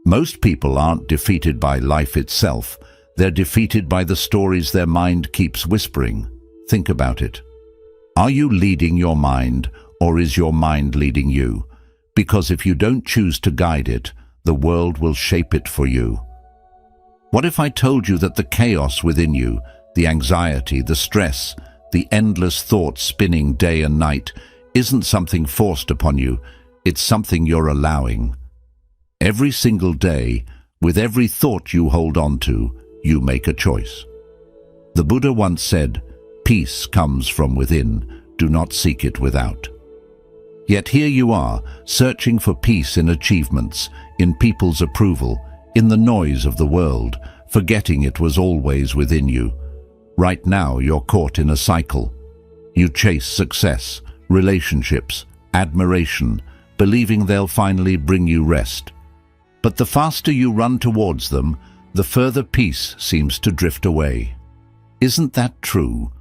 Most people aren't defeated by life itself. They're defeated by the stories their mind keeps whispering. Think about it. Are you leading your mind, or is your mind leading you? Because if you don't choose to guide it, the world will shape it for you. What if I told you that the chaos within you, the anxiety, the stress, the endless thoughts spinning day and night, isn't something forced upon you, it's something you're allowing? Every single day, with every thought you hold on to, you make a choice. The Buddha once said, "Peace comes from within, do not seek it without." Yet here you are, searching for peace in achievements, in people's approval, in the noise of the world, forgetting it was always within you. Right now you're caught in a cycle. You chase success, relationships, admiration, believing they'll finally bring you rest. But the faster you run towards them, the further peace seems to drift away. Isn't that true?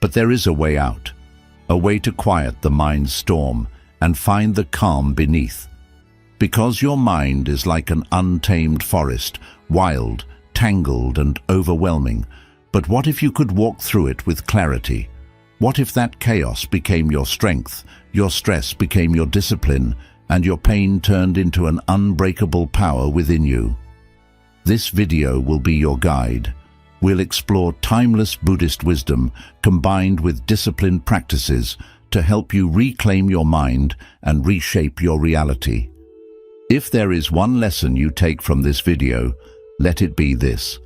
But there is a way out, a way to quiet the mind's storm and find the calm beneath. Because your mind is like an untamed forest, wild, tangled and overwhelming. But what if you could walk through it with clarity? What if that chaos became your strength, your stress became your discipline, and your pain turned into an unbreakable power within you? This video will be your guide. We'll explore timeless Buddhist wisdom combined with disciplined practices to help you reclaim your mind and reshape your reality. If there is one lesson you take from this video, let it be this: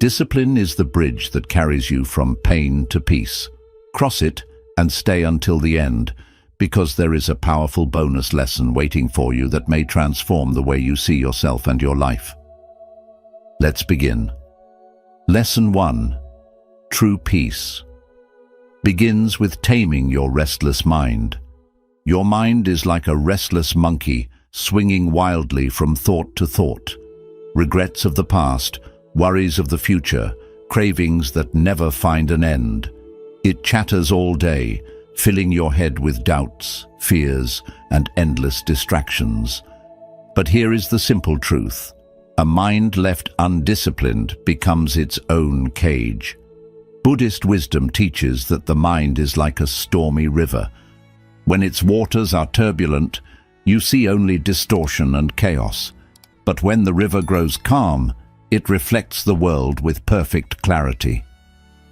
discipline is the bridge that carries you from pain to peace. Cross it and stay until the end, because there is a powerful bonus lesson waiting for you that may transform the way you see yourself and your life. Let's begin. Lesson 1. True peace begins with taming your restless mind. Your mind is like a restless monkey, swinging wildly from thought to thought. Regrets of the past, worries of the future, cravings that never find an end. It chatters all day, filling your head with doubts, fears, and endless distractions. But here is the simple truth. A mind left undisciplined becomes its own cage. Buddhist wisdom teaches that the mind is like a stormy river. When its waters are turbulent, you see only distortion and chaos. But when the river grows calm, it reflects the world with perfect clarity.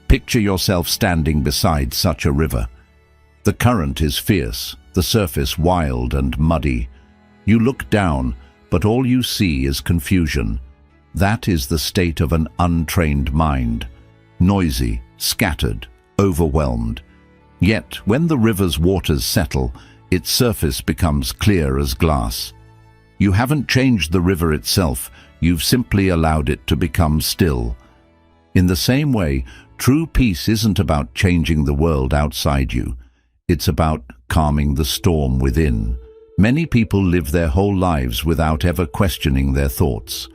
Picture yourself standing beside such a river. The current is fierce, the surface wild and muddy. You look down, but all you see is confusion. That is the state of an untrained mind. Noisy, scattered, overwhelmed. Yet, when the river's waters settle, its surface becomes clear as glass. You haven't changed the river itself, you've simply allowed it to become still. In the same way, true peace isn't about changing the world outside you. It's about calming the storm within. Many people live their whole lives without ever questioning their thoughts.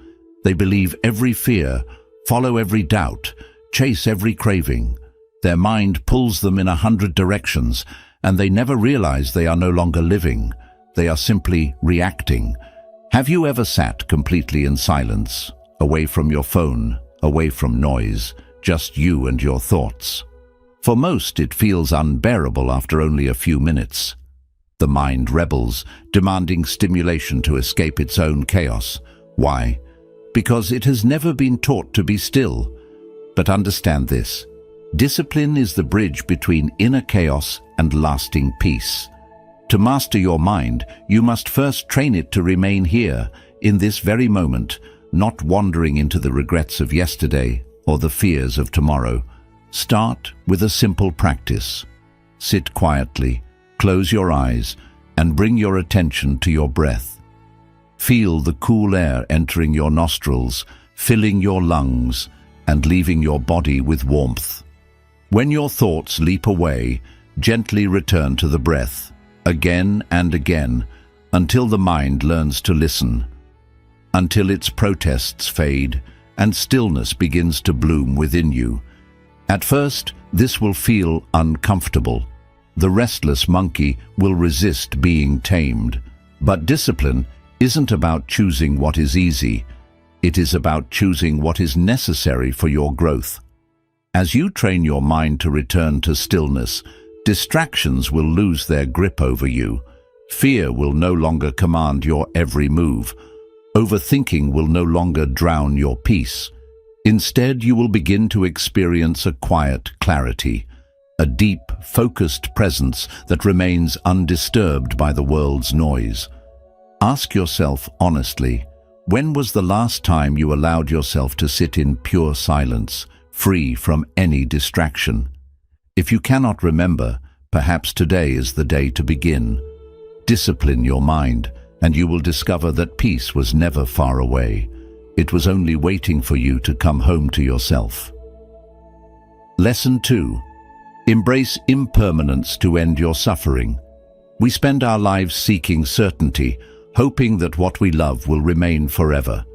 They believe every fear, follow every doubt, chase every craving. Their mind pulls them in 100 directions, and they never realize they are no longer living. They are simply reacting. Have you ever sat completely in silence, away from your phone, away from noise, just you and your thoughts? For most, it feels unbearable after only a few minutes. The mind rebels, demanding stimulation to escape its own chaos. Why? Because it has never been taught to be still. But understand this: discipline is the bridge between inner chaos and lasting peace. To master your mind, you must first train it to remain here, in this very moment, not wandering into the regrets of yesterday or the fears of tomorrow. Start with a simple practice. Sit quietly, close your eyes, and bring your attention to your breath. Feel the cool air entering your nostrils, filling your lungs, and leaving your body with warmth. When your thoughts leap away, gently return to the breath, again and again, until the mind learns to listen, until its protests fade and stillness begins to bloom within you. At first, this will feel uncomfortable. The restless monkey will resist being tamed. But discipline, isn't about choosing what is easy. It is about choosing what is necessary for your growth. As you train your mind to return to stillness, distractions will lose their grip over you. Fear will no longer command your every move. Overthinking will no longer drown your peace. Instead, you will begin to experience a quiet clarity, a deep, focused presence that remains undisturbed by the world's noise. Ask yourself honestly, when was the last time you allowed yourself to sit in pure silence, free from any distraction? If you cannot remember, perhaps today is the day to begin. Discipline your mind, and you will discover that peace was never far away. It was only waiting for you to come home to yourself. Lesson 2. Embrace impermanence to end your suffering. We spend our lives seeking certainty, hoping that what we love will remain forever.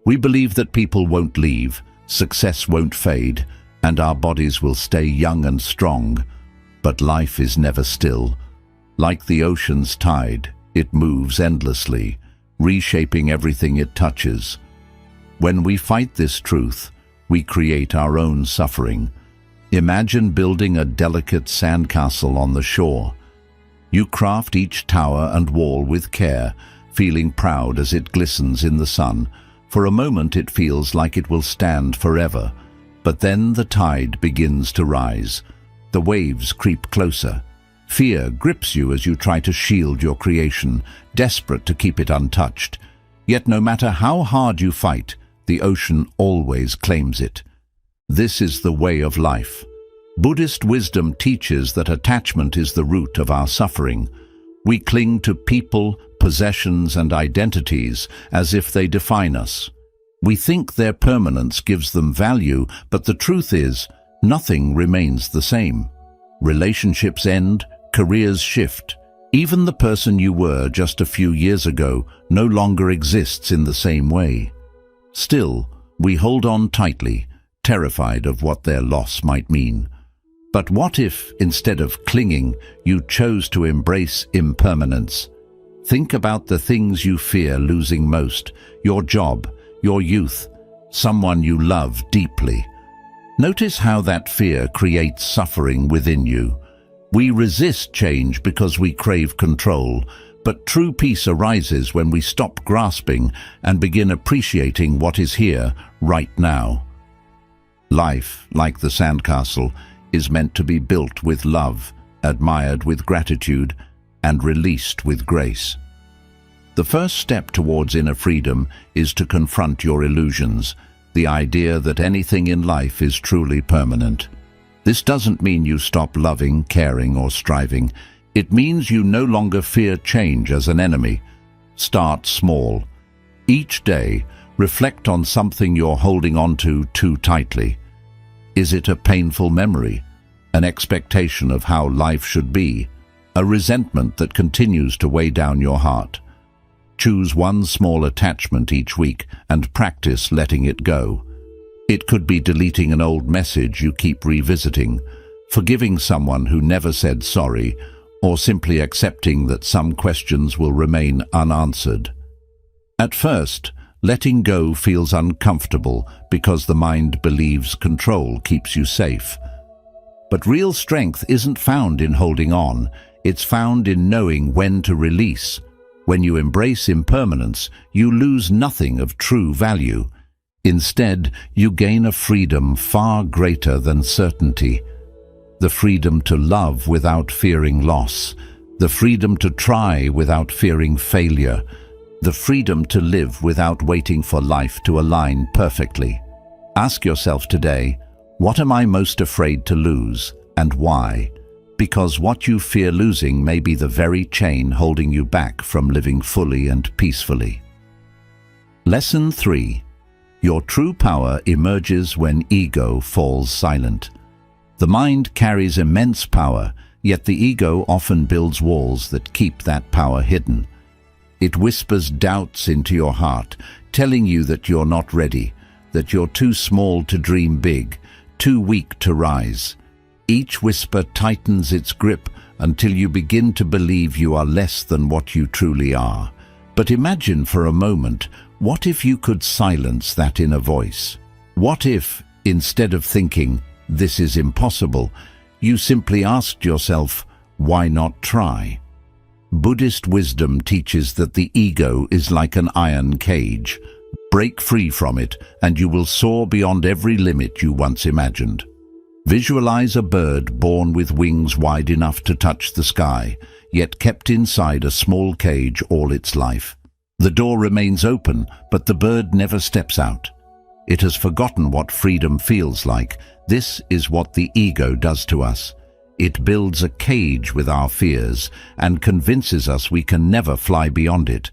We believe that people won't leave, success won't fade, and our bodies will stay young and strong. But life is never still. Like the ocean's tide, it moves endlessly, reshaping everything it touches. When we fight this truth, we create our own suffering. Imagine building a delicate sandcastle on the shore. You craft each tower and wall with care, feeling proud as it glistens in the sun. For a moment it feels like it will stand forever, but then the tide begins to rise. The waves creep closer. Fear grips you as you try to shield your creation, desperate to keep it untouched. Yet no matter how hard you fight, the ocean always claims it. This is the way of life. Buddhist wisdom teaches that attachment is the root of our suffering. We cling to people, possessions, and identities as if they define us. We think their permanence gives them value, but the truth is, nothing remains the same. Relationships end, careers shift. Even the person you were just a few years ago no longer exists in the same way. Still, we hold on tightly, terrified of what their loss might mean. But what if, instead of clinging, you chose to embrace impermanence? Think about the things you fear losing most: your job, your youth, someone you love deeply. Notice how that fear creates suffering within you. We resist change because we crave control, but true peace arises when we stop grasping and begin appreciating what is here, right now. Life, like the sandcastle, is meant to be built with love, admired with gratitude, and released with grace. The first step towards inner freedom is to confront your illusions, the idea that anything in life is truly permanent. This doesn't mean you stop loving, caring, or striving. It means you no longer fear change as an enemy. Start small. Each day, reflect on something you're holding on to too tightly. Is it a painful memory, an expectation of how life should be, a resentment that continues to weigh down your heart? Choose one small attachment each week and practice letting it go. It could be deleting an old message you keep revisiting, forgiving someone who never said sorry, or simply accepting that some questions will remain unanswered. At first, letting go feels uncomfortable because the mind believes control keeps you safe. But real strength isn't found in holding on, it's found in knowing when to release. When you embrace impermanence, you lose nothing of true value. Instead, you gain a freedom far greater than certainty. The freedom to love without fearing loss, the freedom to try without fearing failure, the freedom to live without waiting for life to align perfectly. Ask yourself today, what am I most afraid to lose, and why? Because what you fear losing may be the very chain holding you back from living fully and peacefully. Lesson 3. Your true power emerges when ego falls silent. The mind carries immense power, yet the ego often builds walls that keep that power hidden. It whispers doubts into your heart, telling you that you're not ready, that you're too small to dream big, too weak to rise. Each whisper tightens its grip until you begin to believe you are less than what you truly are. But imagine for a moment, what if you could silence that inner voice? What if, instead of thinking, "This is impossible," you simply asked yourself, "Why not try?" Buddhist wisdom teaches that the ego is like an iron cage. Break free from it, and you will soar beyond every limit you once imagined. Visualize a bird born with wings wide enough to touch the sky, yet kept inside a small cage all its life. The door remains open, but the bird never steps out. It has forgotten what freedom feels like. This is what the ego does to us. It builds a cage with our fears and convinces us we can never fly beyond it.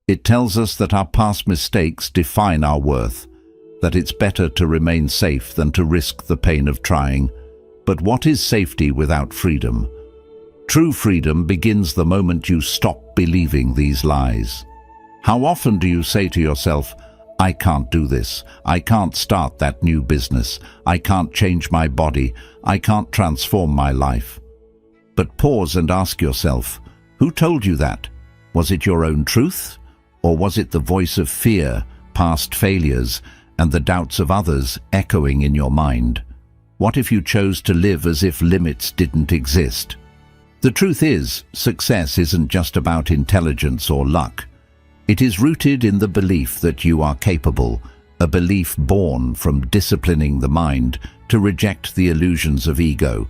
It tells us that our past mistakes define our worth, that it's better to remain safe than to risk the pain of trying. But what is safety without freedom? True freedom begins the moment you stop believing these lies. How often do you say to yourself, "I can't do this, I can't start that new business, I can't change my body, I can't transform my life"? But pause and ask yourself, who told you that? Was it your own truth? Or was it the voice of fear, past failures, and the doubts of others echoing in your mind? What if you chose to live as if limits didn't exist? The truth is, success isn't just about intelligence or luck. It is rooted in the belief that you are capable, a belief born from disciplining the mind to reject the illusions of ego.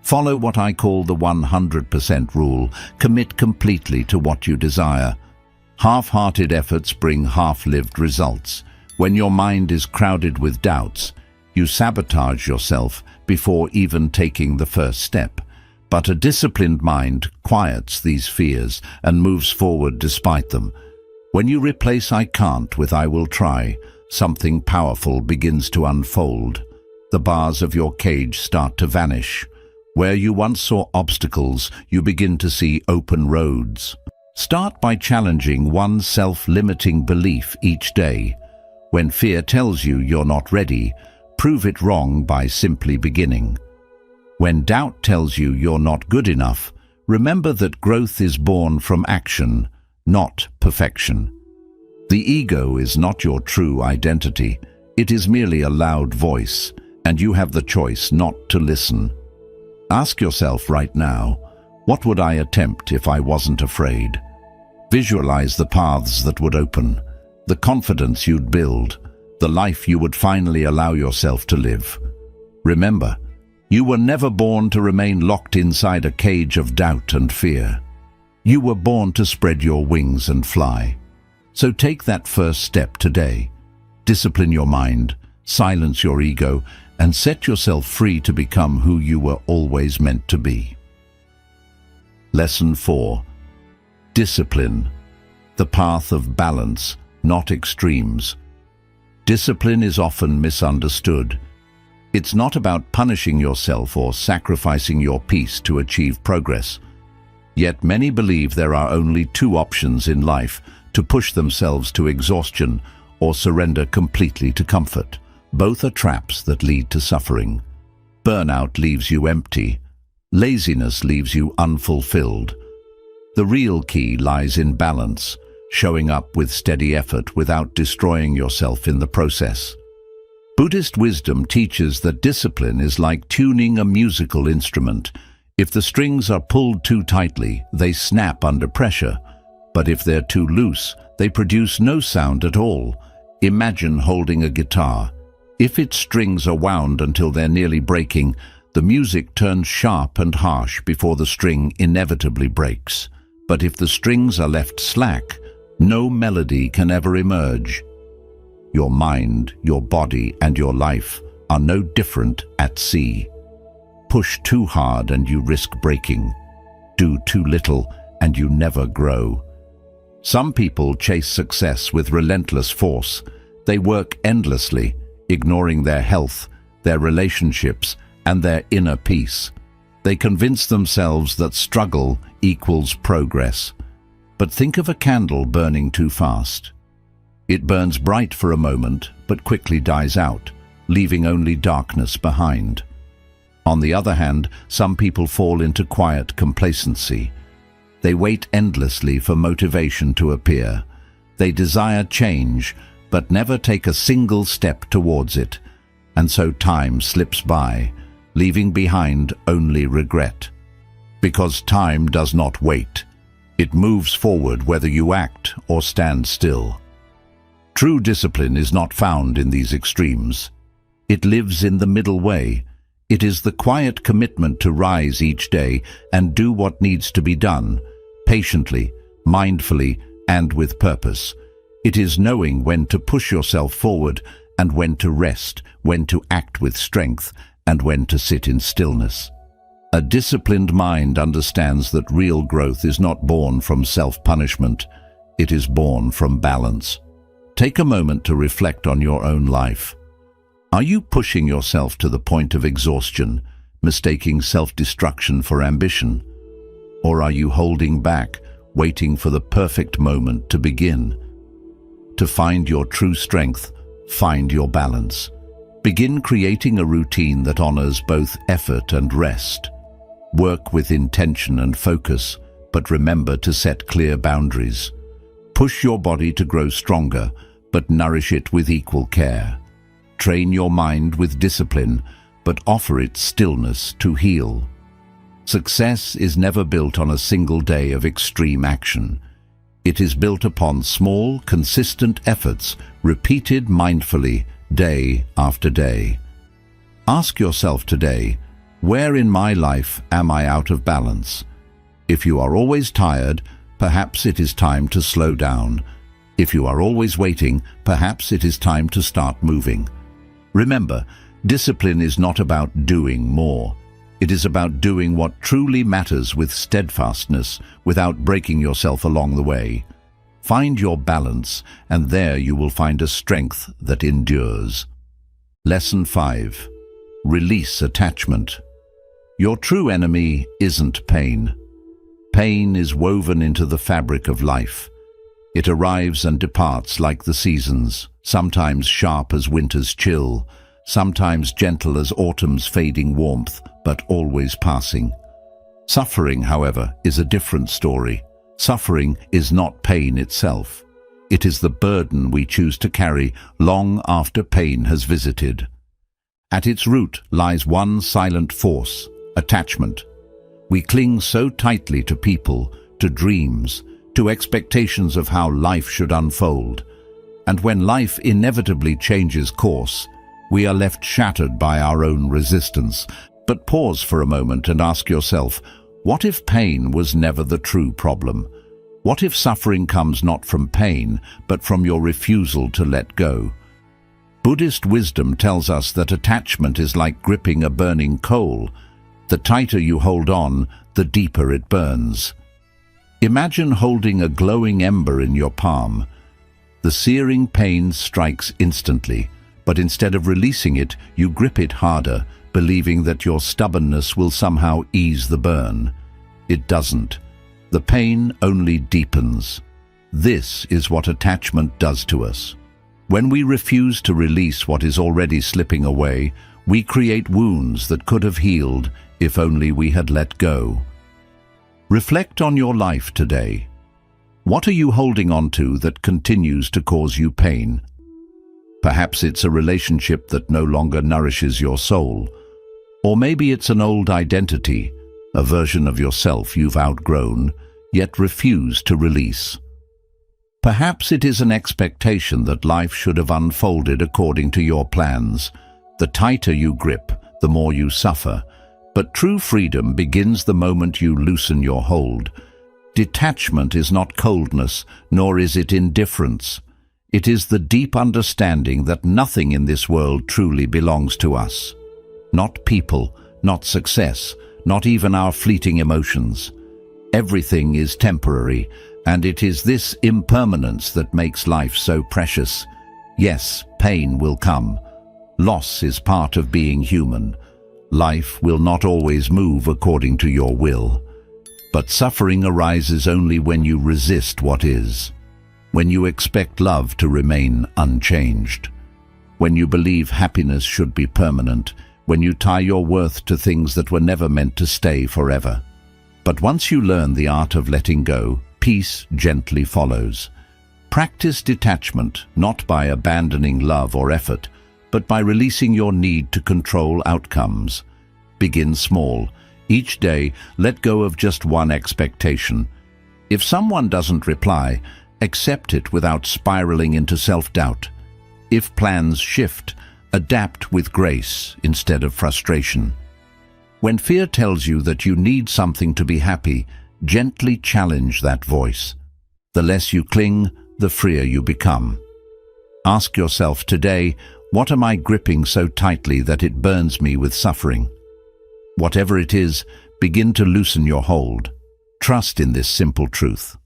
Follow what I call the 100% rule. Commit completely to what you desire. Half-hearted efforts bring half-lived results. When your mind is crowded with doubts, you sabotage yourself before even taking the first step. But a disciplined mind quiets these fears and moves forward despite them. When you replace "I can't" with "I will try," something powerful begins to unfold. The bars of your cage start to vanish. Where you once saw obstacles, you begin to see open roads. Start by challenging one self-limiting belief each day. When fear tells you you're not ready, prove it wrong by simply beginning. When doubt tells you you're not good enough, remember that growth is born from action, not perfection. The ego is not your true identity. It is merely a loud voice, and you have the choice not to listen. Ask yourself right now, what would I attempt if I wasn't afraid? Visualize the paths that would open, the confidence you'd build, the life you would finally allow yourself to live. Remember, you were never born to remain locked inside a cage of doubt and fear. You were born to spread your wings and fly. So take that first step today. Discipline your mind, silence your ego, and set yourself free to become who you were always meant to be. Lesson 4. Discipline. The path of balance, not extremes. Discipline is often misunderstood. It's not about punishing yourself or sacrificing your peace to achieve progress. Yet many believe there are only two options in life: to push themselves to exhaustion or surrender completely to comfort. Both are traps that lead to suffering. Burnout leaves you empty. Laziness leaves you unfulfilled. The real key lies in balance, showing up with steady effort without destroying yourself in the process. Buddhist wisdom teaches that discipline is like tuning a musical instrument. If the strings are pulled too tightly, they snap under pressure. But if they're too loose, they produce no sound at all. Imagine holding a guitar. If its strings are wound until they're nearly breaking, the music turns sharp and harsh before the string inevitably breaks. But if the strings are left slack, no melody can ever emerge. Your mind, your body, and your life are no different at sea. Push too hard and you risk breaking. Do too little and you never grow. Some people chase success with relentless force. They work endlessly, ignoring their health, their relationships, and their inner peace. They convince themselves that struggle equals progress. But think of a candle burning too fast. It burns bright for a moment, but quickly dies out, leaving only darkness behind. On the other hand, some people fall into quiet complacency. They wait endlessly for motivation to appear. They desire change, but never take a single step towards it. And so time slips by, leaving behind only regret. Because time does not wait. It moves forward whether you act or stand still. True discipline is not found in these extremes. It lives in the middle way. It is the quiet commitment to rise each day and do what needs to be done, patiently, mindfully, and with purpose. It is knowing when to push yourself forward and when to rest, when to act with strength, and when to sit in stillness. A disciplined mind understands that real growth is not born from self-punishment. It is born from balance. Take a moment to reflect on your own life. Are you pushing yourself to the point of exhaustion, mistaking self-destruction for ambition? Or are you holding back, waiting for the perfect moment to begin? To find your true strength, find your balance. Begin creating a routine that honors both effort and rest. Work with intention and focus, but remember to set clear boundaries. Push your body to grow stronger, but nourish it with equal care. Train your mind with discipline, but offer it stillness to heal. Success is never built on a single day of extreme action. It is built upon small, consistent efforts, repeated mindfully, day after day. Ask yourself today, where in my life am I out of balance? If you are always tired, perhaps it is time to slow down. If you are always waiting, perhaps it is time to start moving. Remember, discipline is not about doing more. It is about doing what truly matters with steadfastness, without breaking yourself along the way. Find your balance, and there you will find a strength that endures. Lesson 5. Release attachment. Your true enemy isn't pain. Pain is woven into the fabric of life. It arrives and departs like the seasons, sometimes sharp as winter's chill, sometimes gentle as autumn's fading warmth, but always passing. Suffering, however, is a different story. Suffering is not pain itself. It is the burden we choose to carry long after pain has visited. At its root lies one silent force, attachment. We cling so tightly to people, to dreams, to expectations of how life should unfold. And when life inevitably changes course, we are left shattered by our own resistance. But pause for a moment and ask yourself, what if pain was never the true problem? What if suffering comes not from pain, but from your refusal to let go? Buddhist wisdom tells us that attachment is like gripping a burning coal. The tighter you hold on, the deeper it burns. Imagine holding a glowing ember in your palm. The searing pain strikes instantly, but instead of releasing it, you grip it harder, believing that your stubbornness will somehow ease the burn. It doesn't. The pain only deepens. This is what attachment does to us. When we refuse to release what is already slipping away, we create wounds that could have healed if only we had let go. Reflect on your life today. What are you holding on to that continues to cause you pain? Perhaps it's a relationship that no longer nourishes your soul. Or maybe it's an old identity, a version of yourself you've outgrown, yet refuse to release. Perhaps it is an expectation that life should have unfolded according to your plans. The tighter you grip, the more you suffer. But true freedom begins the moment you loosen your hold. Detachment is not coldness, nor is it indifference. It is the deep understanding that nothing in this world truly belongs to us. Not people, not success, not even our fleeting emotions. Everything is temporary, and it is this impermanence that makes life so precious. Yes, pain will come. Loss is part of being human. Life will not always move according to your will. But suffering arises only when you resist what is. When you expect love to remain unchanged. When you believe happiness should be permanent. When you tie your worth to things that were never meant to stay forever. But once you learn the art of letting go, peace gently follows. Practice detachment, not by abandoning love or effort, but by releasing your need to control outcomes. Begin small. Each day, let go of just one expectation. If someone doesn't reply, accept it without spiraling into self-doubt. If plans shift, adapt with grace instead of frustration. When fear tells you that you need something to be happy, gently challenge that voice. The less you cling, the freer you become. Ask yourself today, what am I gripping so tightly that it burns me with suffering? Whatever it is, begin to loosen your hold. Trust in this simple truth.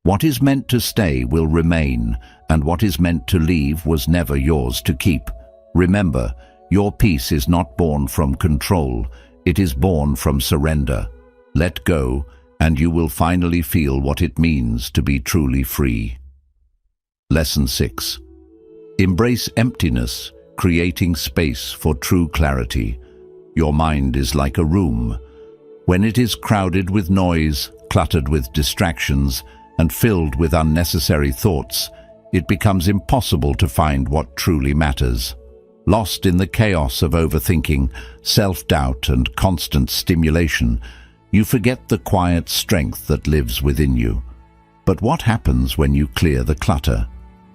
What is meant to stay will remain, and what is meant to leave was never yours to keep. Remember, your peace is not born from control, it is born from surrender. Let go, and you will finally feel what it means to be truly free. Lesson 6. Embrace emptiness, creating space for true clarity. Your mind is like a room. When it is crowded with noise, cluttered with distractions, and filled with unnecessary thoughts, it becomes impossible to find what truly matters. Lost in the chaos of overthinking, self-doubt, and constant stimulation, you forget the quiet strength that lives within you. But what happens when you clear the clutter?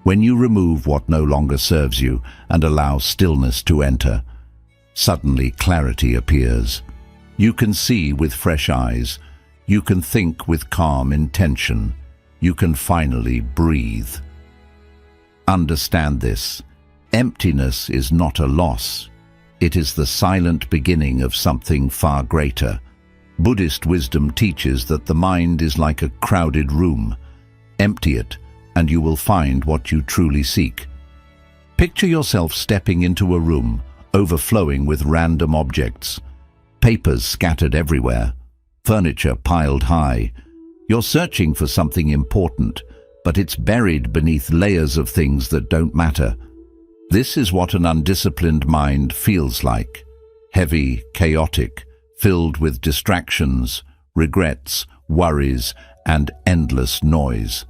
When you remove what no longer serves you and allow stillness to enter? Suddenly clarity appears. You can see with fresh eyes. You can think with calm intention. You can finally breathe. Understand this. Emptiness is not a loss. It is the silent beginning of something far greater. Buddhist wisdom teaches that the mind is like a crowded room. Empty it, and you will find what you truly seek. Picture yourself stepping into a room, overflowing with random objects. Papers scattered everywhere, furniture piled high. You're searching for something important, but it's buried beneath layers of things that don't matter. This is what an undisciplined mind feels like. Heavy, chaotic, filled with distractions, regrets, worries, and endless noise.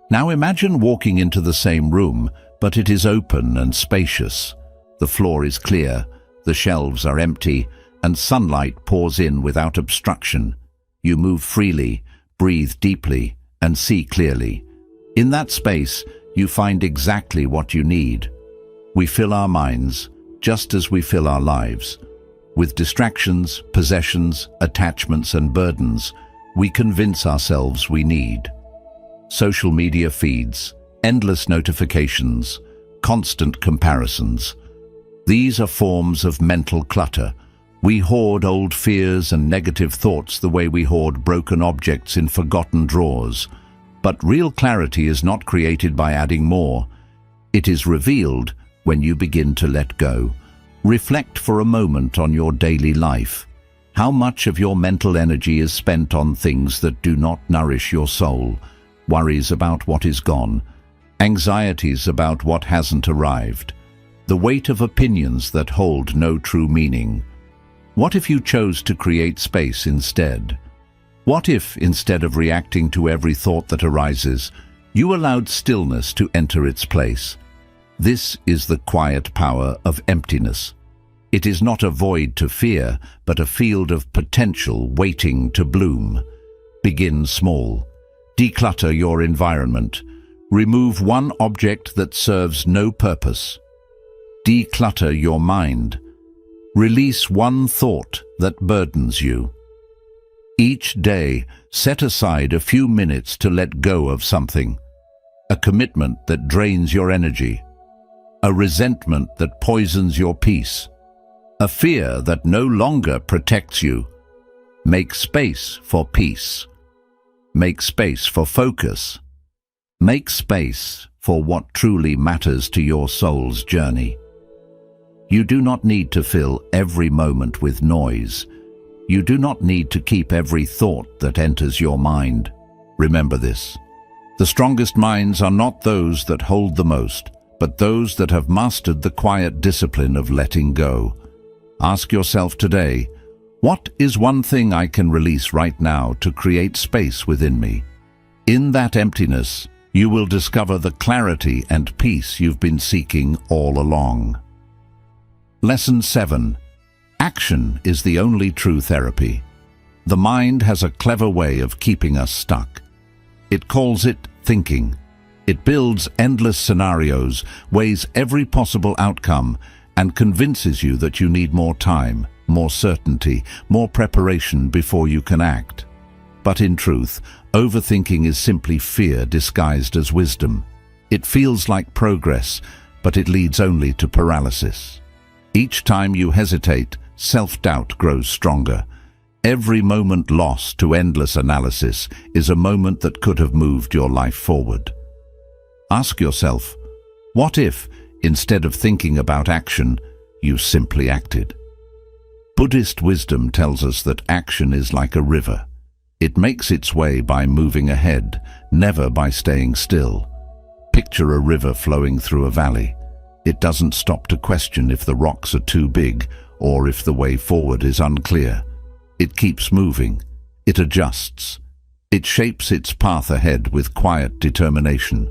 Now imagine walking into the same room, but it is open and spacious. The floor is clear, the shelves are empty, and sunlight pours in without obstruction. You move freely, breathe deeply, and see clearly. In that space, you find exactly what you need. We fill our minds, just as we fill our lives. With distractions, possessions, attachments, and burdens, we convince ourselves we need. Social media feeds, endless notifications, constant comparisons. These are forms of mental clutter. We hoard old fears and negative thoughts the way we hoard broken objects in forgotten drawers. But real clarity is not created by adding more. It is revealed when you begin to let go. Reflect for a moment on your daily life. How much of your mental energy is spent on things that do not nourish your soul? Worries about what is gone, anxieties about what hasn't arrived, the weight of opinions that hold no true meaning. What if you chose to create space instead? What if, instead of reacting to every thought that arises, you allowed stillness to enter its place? This is the quiet power of emptiness. It is not a void to fear, but a field of potential waiting to bloom. Begin small. Declutter your environment. Remove one object that serves no purpose. Declutter your mind. Release one thought that burdens you. Each day, set aside a few minutes to let go of something. A commitment that drains your energy. A resentment that poisons your peace. A fear that no longer protects you. Make space for peace. Make space for focus. Make space for what truly matters to your soul's journey. You do not need to fill every moment with noise. You do not need to keep every thought that enters your mind. Remember this. The strongest minds are not those that hold the most, but those that have mastered the quiet discipline of letting go. Ask yourself today, What is one thing I can release right now to create space within me? In that emptiness, you will discover the clarity and peace you've been seeking all along. Lesson 7. Action is the only true therapy. The mind has a clever way of keeping us stuck. It calls it thinking. It builds endless scenarios, weighs every possible outcome, and convinces you that you need more time, more certainty, more preparation before you can act. But in truth, overthinking is simply fear disguised as wisdom. It feels like progress, but it leads only to paralysis. Each time you hesitate, self-doubt grows stronger. Every moment lost to endless analysis is a moment that could have moved your life forward. Ask yourself, what if, instead of thinking about action, you simply acted? Buddhist wisdom tells us that action is like a river. It makes its way by moving ahead, never by staying still. Picture a river flowing through a valley. It doesn't stop to question if the rocks are too big or if the way forward is unclear. It keeps moving. It adjusts. It shapes its path ahead with quiet determination.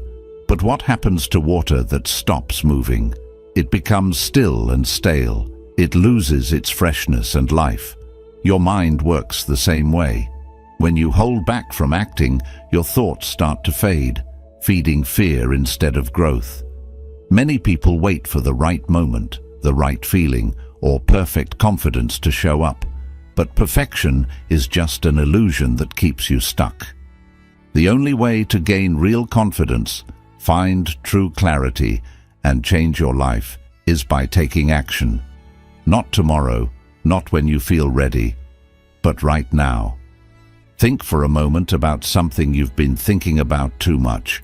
But what happens to water that stops moving? It becomes still and stale. It loses its freshness and life. Your mind works the same way. When you hold back from acting, your thoughts start to fade, feeding fear instead of growth. Many people wait for the right moment, the right feeling, or perfect confidence to show up. But perfection is just an illusion that keeps you stuck. The only way to gain real confidence, find true clarity, and change your life is by taking action. Not tomorrow, not when you feel ready, but right now. Think for a moment about something you've been thinking about too much,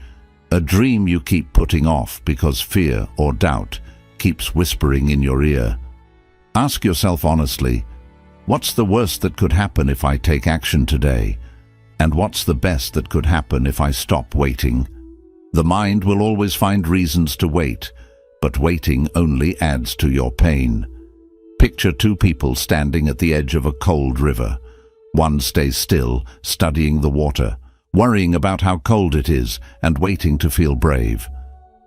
a dream you keep putting off because fear or doubt keeps whispering in your ear. Ask yourself honestly, what's the worst that could happen if I take action today? And what's the best that could happen if I stop waiting? The mind will always find reasons to wait, but waiting only adds to your pain. Picture two people standing at the edge of a cold river. One stays still, studying the water, worrying about how cold it is and waiting to feel brave.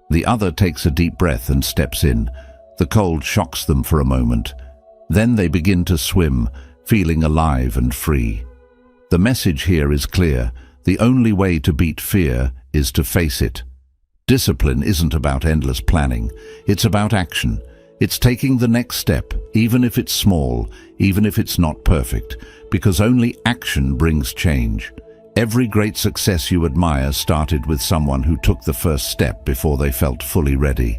The other takes a deep breath and steps in. The cold shocks them for a moment. Then they begin to swim, feeling alive and free. The message here is clear. The only way to beat fear is to face it. Discipline isn't about endless planning. It's about action. It's taking the next step, even if it's small, even if it's not perfect, because only action brings change. Every great success you admire started with someone who took the first step before they felt fully ready.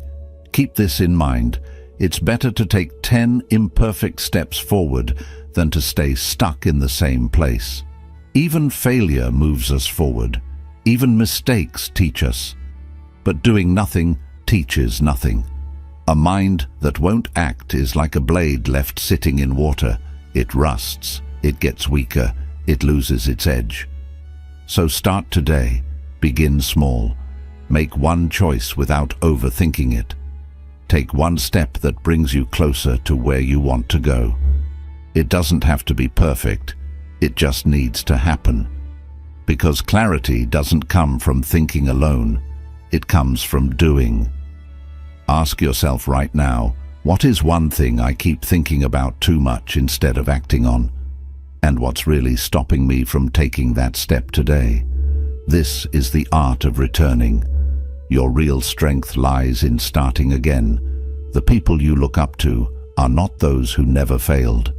Keep this in mind. It's better to take 10 imperfect steps forward than to stay stuck in the same place. Even failure moves us forward. Even mistakes teach us. But doing nothing teaches nothing. A mind that won't act is like a blade left sitting in water. It rusts, it gets weaker, it loses its edge. So start today. Begin small. Make one choice without overthinking it. Take one step that brings you closer to where you want to go. It doesn't have to be perfect. It just needs to happen. Because clarity doesn't come from thinking alone. It comes from doing. Ask yourself right now, what is one thing I keep thinking about too much instead of acting on? And what's really stopping me from taking that step today? This is the art of returning. Your real strength lies in starting again. The people you look up to are not those who never failed.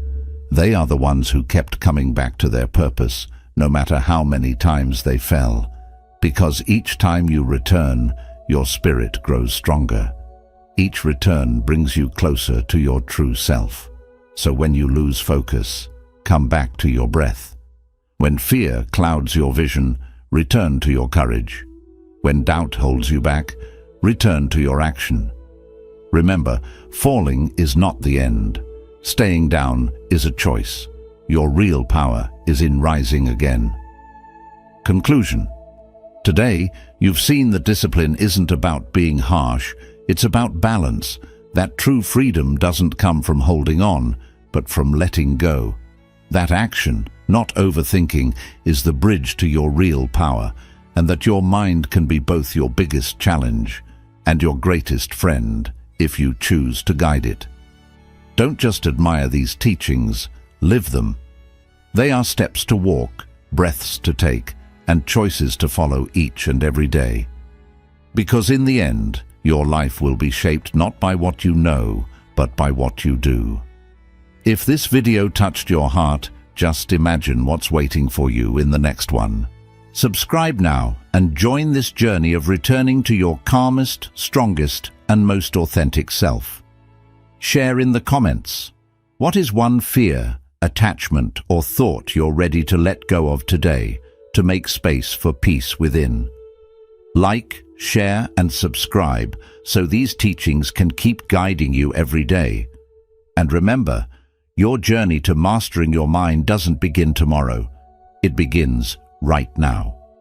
They are the ones who kept coming back to their purpose, no matter how many times they fell. Because each time you return, your spirit grows stronger. Each return brings you closer to your true self. So when you lose focus, come back to your breath. When fear clouds your vision, return to your courage. When doubt holds you back, return to your action. Remember, falling is not the end. Staying down is a choice. Your real power is in rising again. Conclusion. Today, you've seen that discipline isn't about being harsh, it's about balance. That true freedom doesn't come from holding on, but from letting go. that action, not overthinking, is the bridge to your real power, and that your mind can be both your biggest challenge and your greatest friend if you choose to guide it. Don't just admire these teachings, live them. They are steps to walk, breaths to take, and choices to follow each and every day. Because in the end, your life will be shaped not by what you know, but by what you do. If this video touched your heart, just imagine what's waiting for you in the next one. Subscribe now and join this journey of returning to your calmest, strongest, and most authentic self. Share in the comments. What is one fear, attachment, or thought you're ready to let go of today to make space for peace within? Like, share, and subscribe so these teachings can keep guiding you every day. And remember, your journey to mastering your mind doesn't begin tomorrow. It begins right now.